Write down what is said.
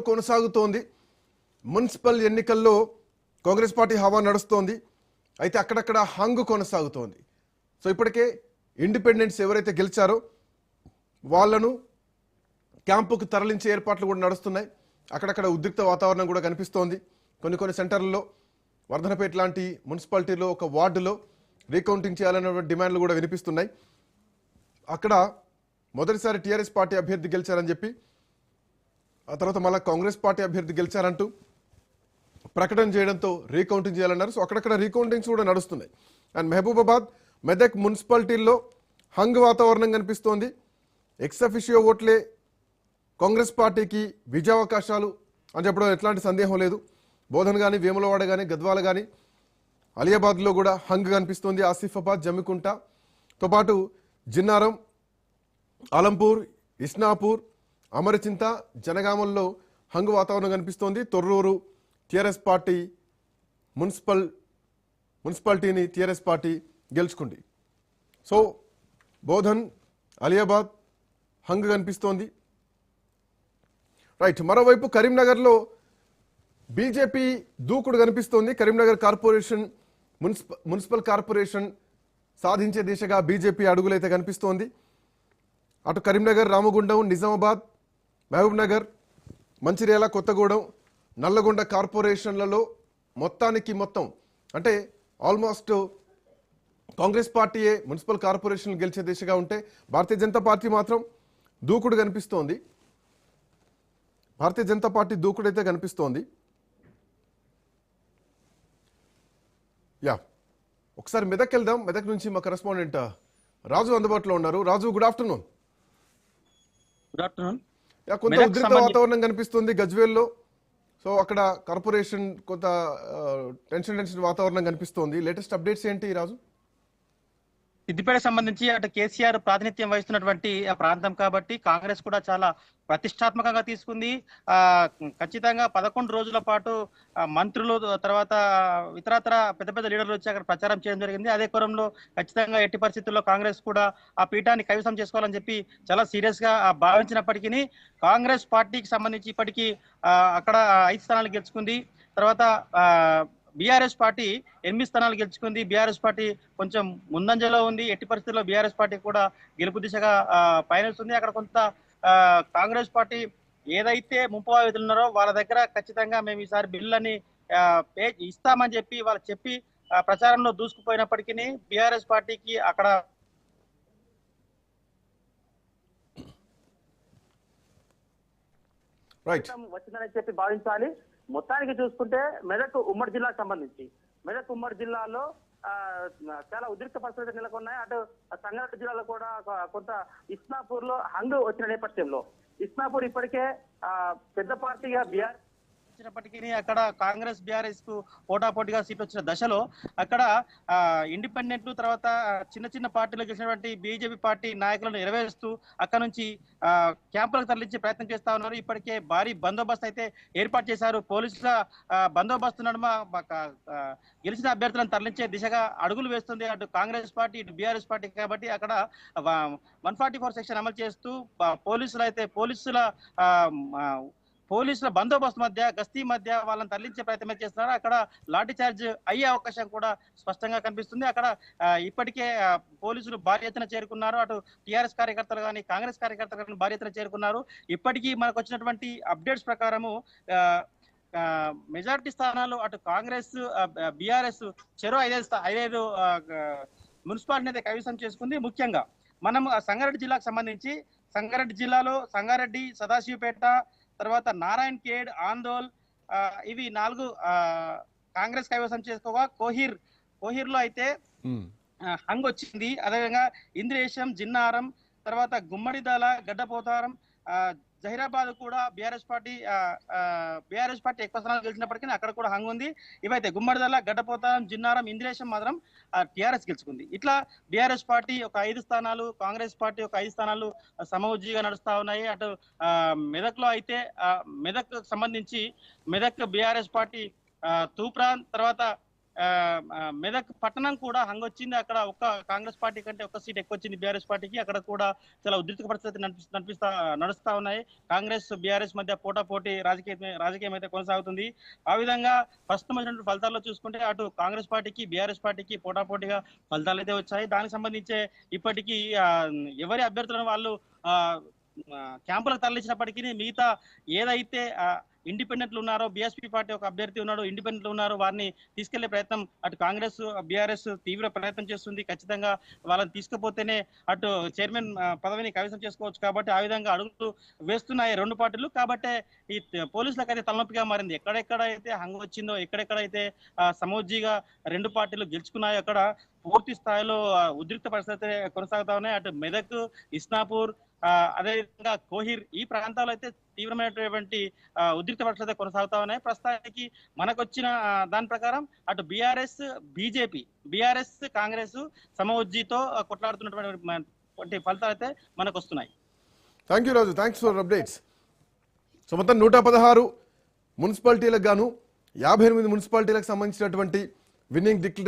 కొనసాగుతోంది. మున్సిపల్ ఎన్నికల్లో కాంగ్రెస్ పార్టీ హవా నడుస్తోంది. అయితే అక్కడక్కడ హంగు కొనసాగుతోంది. సో ఇప్పటికే ఇండిపెండెంట్స్ ఎవరైతే గెలిచారో వాళ్ళను క్యాంపుకు తరలించే ఏర్పాట్లు కూడా నడుస్తున్నాయి. అక్కడక్కడ ఉద్రిక్త వాతావరణం కూడా కనిపిస్తోంది. కొన్ని సెంటర్లలో వర్ధనపేట లాంటి మున్సిపాలిటీలో ఒక వార్డులో రీకౌంటింగ్ చేయాలనే డిమాండ్లు కూడా వినిపిస్తున్నాయి. అక్కడ మొదటిసారి టీఆర్ఎస్ పార్టీ అభ్యర్థి గెలిచారని చెప్పి ఆ తర్వాత మళ్ళీ కాంగ్రెస్ పార్టీ అభ్యర్థి గెలిచారంటూ ప్రకటన చేయడంతో రీకౌంటింగ్ చేయాలన్నారు. సో అక్కడక్కడ రీకౌంటింగ్స్ కూడా నడుస్తున్నాయి. అండ్ మహబూబాబాద్, మెదక్ మున్సిపాలిటీల్లో హంగ్ వాతావరణం కనిపిస్తోంది. ఎక్సఫిషియో ఓట్లే కాంగ్రెస్ పార్టీకి విజయావకాశాలు అని చెప్పడం ఎట్లాంటి సందేహం లేదు. బోధన్ కానీ, వేములవాడ కానీ, గద్వాల కానీ, అలియాబాద్లో కూడా హంగ్ కనిపిస్తోంది. ఆసిఫాబాద్, జమ్మికుంటతో పాటు జిన్నారం, ఆలంపూర్, ఇస్నాపూర్, అమరచింత, జనగామల్లో హంగు వాతావరణం కనిపిస్తోంది. తొర్రూరు టీఆర్ఎస్ పార్టీ మున్సిపాలిటీని టీఆర్ఎస్ పార్టీ గెలుచుకుంది. సో బోధన్, అలియాబాద్ హంగు కనిపిస్తోంది. రైట్. మరోవైపు కరీంనగర్లో బీజేపీ దూకుడు కనిపిస్తోంది. కరీంనగర్ కార్పొరేషన్ మున్సిపల్ కార్పొరేషన్ సాధించే దిశగా బీజేపీ అడుగులైతే కనిపిస్తోంది. అటు కరీంనగర్, రామగుండం, నిజామాబాద్, మహబూబ్ నగర్, మంచిర్యాల, కొత్తగూడెం, నల్లగొండ కార్పొరేషన్లలో మొత్తం అంటే ఆల్మోస్ట్ కాంగ్రెస్ పార్టీయే మున్సిపల్ కార్పొరేషన్ గెలిచే దిశగా ఉంటే భారతీయ జనతా పార్టీ మాత్రం దూకుడు కనిపిస్తోంది. భారతీయ జనతా పార్టీ దూకుడైతే కనిపిస్తోంది. ఒకసారి మెదక్ వెళ్దాం. మెదక్ నుంచి మా కరెస్పాండెంట్ రాజు అందుబాటులో ఉన్నారు. రాజు, గుడ్ ఆఫ్టర్నూన్. కొంత ఉద్రిక్త వాతావరణం కనిపిస్తుంది గజ్వేల్లో. సో అక్కడ కార్పొరేషన్ కొంత టెన్షన్ వాతావరణం కనిపిస్తోంది. లేటెస్ట్ అప్డేట్స్ ఏంటి రాజు? సిద్దిపేట సంబంధించి అటు కేసీఆర్ ప్రాతినిధ్యం వహిస్తున్నటువంటి ఆ ప్రాంతం కాబట్టి కాంగ్రెస్ కూడా చాలా ప్రతిష్టాత్మకంగా తీసుకుంది. ఖచ్చితంగా 11 రోజుల పాటు మంత్రులు, తర్వాత ఇతరత్ర పెద్ద లీడర్లు వచ్చి అక్కడ ప్రచారం చేయడం జరిగింది. అదే క్రమంలో ఖచ్చితంగా ఎట్టి పరిస్థితుల్లో కాంగ్రెస్ కూడా ఆ పీఠాన్ని కైవసం చేసుకోవాలని చెప్పి చాలా సీరియస్ గా భావించినప్పటికీ కాంగ్రెస్ పార్టీకి సంబంధించి ఇప్పటికీ అక్కడ 5 స్థానాలు గెలుచుకుంది. తర్వాత బీఆర్ఎస్ పార్టీ 8 స్థానాలు గెలుచుకుంది. బీఆర్ఎస్ పార్టీ కొంచెం ముందంజలో ఉంది. ఎట్టి పరిస్థితుల్లో బీఆర్ఎస్ పార్టీ కూడా గెలుపు దిశగా పయనిస్తుంది. అక్కడ కొంత కాంగ్రెస్ పార్టీ ఏదైతే ముంపువాదులు ఉన్నారో వాళ్ళ దగ్గర ఖచ్చితంగా మేము ఈసారి బిల్లుని ఇస్తామని చెప్పి వాళ్ళు చెప్పి ప్రచారంలో దూసుకుపోయినప్పటికీ బీఆర్ఎస్ పార్టీకి అక్కడ వచ్చిందని చెప్పి భావించాలి. మొత్తానికి చూసుకుంటే మెదక్ ఉమ్మడి జిల్లాకు సంబంధించి మెదక్ ఉమ్మడి జిల్లాలో చాలా ఉద్రిక్త పరిస్థితులు నెలకొన్నాయి. అటు సంగారెడ్డి జిల్లాలో కూడా కొంత ఇస్నాపూర్ లో హంగు వచ్చిన నేపథ్యంలో ఇస్నాపూర్ ఇప్పటికే పెద్ద పార్టీగా బీఆర్ వచ్చినప్పటికీ అక్కడ కాంగ్రెస్ బీఆర్ఎస్ కు పోటాపోటీగా సీట్లు వచ్చిన దశలో అక్కడ ఇండిపెండెంట్లు, తర్వాత చిన్న పార్టీలు గెలిచినటువంటి బీజేపీ పార్టీ నాయకులను నెరవేరుస్తూ అక్కడ నుంచి క్యాంపులకు తరలించే ప్రయత్నం చేస్తా ఉన్నారు. ఇప్పటికే భారీ బందోబస్తు అయితే ఏర్పాటు చేశారు. పోలీసుల బందోబస్తు నడుమ గెలిచిన అభ్యర్థులను తరలించే దిశగా అడుగులు వేస్తుంది అటు కాంగ్రెస్ పార్టీ, ఇటు బీఆర్ఎస్ పార్టీ. కాబట్టి అక్కడ 144 సెక్షన్ అమలు చేస్తూ పోలీసుల బందోబస్తు మధ్య, గస్తీ మధ్య వాళ్ళని తరలించే ప్రయత్నం చేస్తున్నారు. అక్కడ లాఠీ చార్జ్ అయ్యే అవకాశం కూడా స్పష్టంగా కనిపిస్తుంది. అక్కడ ఇప్పటికే పోలీసులు భారీ ఎత్తున చేరుకున్నారు. అటు టీఆర్ఎస్ కార్యకర్తలు కానీ, కాంగ్రెస్ కార్యకర్తలు కానీ భారీ ఎత్తున చేరుకున్నారు. ఇప్పటికీ మనకు వచ్చినటువంటి అప్డేట్స్ ప్రకారము మెజారిటీ స్థానాలు అటు కాంగ్రెస్, బీఆర్ఎస్ చెరో 5 మున్సిపాలిటీ అయితే కైవసం చేసుకుంది. ముఖ్యంగా మనం సంగారెడ్డి జిల్లాకు సంబంధించి సంగారెడ్డి జిల్లాలో సంగారెడ్డి, సదాశివపేట, తర్వాత నారాయణ్ ఖేడ్, ఆందోల్ ఇవి 4 కాంగ్రెస్ కైవసం చేసుకోగా కోహిర్ లో అయితే హంగ్ వచ్చింది. అదేవిధంగా ఇంద్రేశం, జిన్నారం, తర్వాత గుమ్మడిదల, గడ్డపోతారం, జహీరాబాద్ కూడా బీఆర్ఎస్ పార్టీ ఎక్కువ స్థానాలు గెలిచినప్పటికీ అక్కడ కూడా హంగ్ ఉంది. ఇవైతే గుమ్మడిదల, గడ్డపోతారం, జిన్నారం, ఇంద్రేశం మాత్రం టీఆర్ఎస్ గెలుచుకుంది. ఇట్లా బీఆర్ఎస్ పార్టీ ఒక 5 స్థానాలు, కాంగ్రెస్ పార్టీ ఒక 5 స్థానాలు సమవుజ్జీగా నడుస్తా ఉన్నాయి. అటు మెదక్ లో అయితే మెదక్ సంబంధించి మెదక్ బీఆర్ఎస్ పార్టీ తూప్రాన్, తర్వాత మెదక్ పట్టణం కూడా హంగొచ్చింది. అక్కడ ఒక్క కాంగ్రెస్ పార్టీ కంటే ఒక్క సీట్ ఎక్కువ వచ్చింది బీఆర్ఎస్ పార్టీకి. అక్కడ కూడా చాలా ఉద్రిక్త పరిస్థితి నడుస్తా ఉన్నాయి. కాంగ్రెస్ బీఆర్ఎస్ మధ్య పోటాపోటీ రాజకీయం అయితే కొనసాగుతుంది. ఆ విధంగా ప్రస్తుతం వచ్చినటువంటి ఫలితాల్లో చూసుకుంటే అటు కాంగ్రెస్ పార్టీకి బీఆర్ఎస్ పార్టీకి పోటాపోటీగా ఫలితాలు అయితే వచ్చాయి. దానికి సంబంధించే ఇప్పటికీ ఎవరి అభ్యర్థులను వాళ్ళు క్యాంపులకు తరలించినప్పటికీ మిగతా ఏదైతే ఇండిపెండెంట్లు ఉన్నారో, బీఎస్పీ పార్టీ ఒక అభ్యర్థి ఉన్నాడు, ఇండిపెండెంట్లు ఉన్నారు, వారిని తీసుకెళ్లే ప్రయత్నం అటు కాంగ్రెస్ బీఆర్ఎస్ తీవ్ర ప్రయత్నం చేస్తుంది. ఖచ్చితంగా వాళ్ళని తీసుకుపోతేనే అటు చైర్మన్ పదవిని కైవసం చేసుకోవచ్చు. కాబట్టి ఆ విధంగా అడుగుతూ వేస్తున్నాయి రెండు పార్టీలు. కాబట్టి ఈ పోలీసులకు అయితే తలనొప్పిగా మారింది. ఎక్కడెక్కడైతే హంగు వచ్చిందో, ఎక్కడెక్కడైతే సమోజ్జీగా రెండు పార్టీలు గెలుచుకున్నాయో అక్కడ పూర్తి స్థాయిలో ఉద్రిక్త పరిస్థితి కొనసాగుతా ఉన్నాయి. అటు మెదక్, ఇస్నాపూర్, అదేవిధంగా కోహిర్ ఈ ప్రాంతాల్లో అయితే తీవ్రమైనటువంటి ఉద్రిక్త పరిస్థితి కొనసాగుతా ఉన్నాయి. ప్రస్తుతానికి మనకు వచ్చిన దాని ప్రకారం అటు బీఆర్ఎస్ బీజేపీ, బీఆర్ఎస్ కాంగ్రెస్ సమవుజ్జీతో కొట్లాడుతున్నటువంటి ఫలితాలు అయితే మనకు వస్తున్నాయి. Thank you Raju, thanks for updates. So మొత్తం 116 మున్సిపాలిటీలకు గాను 58 మున్సిపాలిటీలకు సంబంధించినటువంటి విన్నింగ్ డిక్లరేషన్